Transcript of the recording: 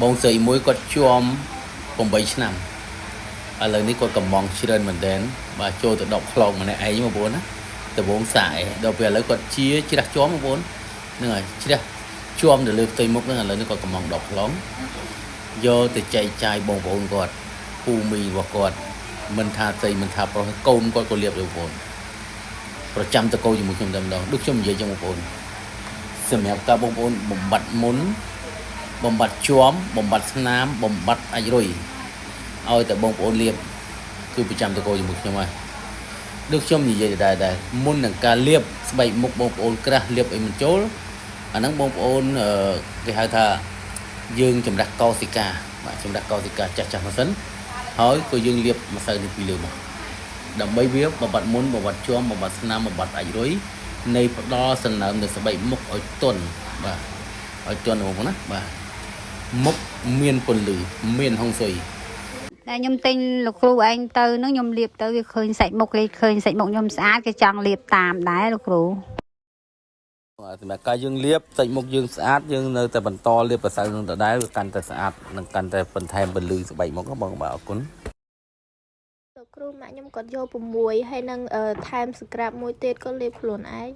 បងស្រីមួយគាត់ជួម8ឆ្នាំឥឡូវនេះគាត់កំងច្រើនមែនទែនបាទចូលទៅ10ខ្លងម្នាក់ឯងបងប្អូនណាដំបងសាយដល់ពេលឥឡូវគាត់ជាជ្រះជួមបងប្អូនហ្នឹងហើយជ្រះជួមទៅលើផ្ទៃមុខហ្នឹងឥឡូវនេះគាត់កំង10ខ្លងយកទៅចែកចាយបងប្អូនគាត់ពូមីរបស់គាត់មិនថាស្រីមិនថាប្រុសកូនគាត់ក៏លៀបបងប្អូនប្រចាំតកោជាមួយខ្ញុំតែម្ដងដូចខ្ញុំនិយាយចឹងបងប្អូនសម្រាប់តើបងប្អូនបំបត្តិមុនបំបត្តិជួមបំបត្តិស្នាមបំបត្តិអាចរុយឲ្យតែបងប្អូនលៀបគឺប្រចាំតកោជាមួយខ្ញុំហើយដូចខ្ញុំនិយាយដែរមុននឹងការលៀបស្បែកមុខបងប្អូនក្រាស់លៀបអីមិនចូលអាហ្នឹងបងប្អូនគេហៅថាយើងចម្រាស់កោសិកាបាទចម្រាស់កោសិកាចាស់ៗមកសិនហើយក៏យើងលៀបម្សៅនេះពីលើមកដើម្បីវាបំបត្តិមុនបំបត្តិជួមបំបត្តិស្នាមបំបត្តិអាចរុយនៃផ្ដល់សំណើមនៅស្បែកមុខឲ្យទន់បាទឲ្យទន់បងប្អូនណាបាទមុខមានពន្លឺមានហុងស៊ុយតែខ្ញុំទិញលោកគ្រូឯងទៅនឹងខ្ញុំលាបទៅវាឃើញសាច់មុខគេឃើញសាច់មុខខ្ញុំស្អាតគេចង់លាបតាមដែរលោកគ្រូសម្រាប់ការយើងលាបសាច់មុខយើងស្អាតយើងនៅតែបន្តលាបម្សៅនឹងដដែលវាកាន់តែស្អាតនិងកាន់តែបន្ថែមពន្លឺស្បែកមុខបងបាទអរគុណលោកគ្រូម៉ាក់ខ្ញុំគាត់យក6ហើយនឹងថែមស្ក្រាបមួយទៀតក៏លាបខ្លួនឯង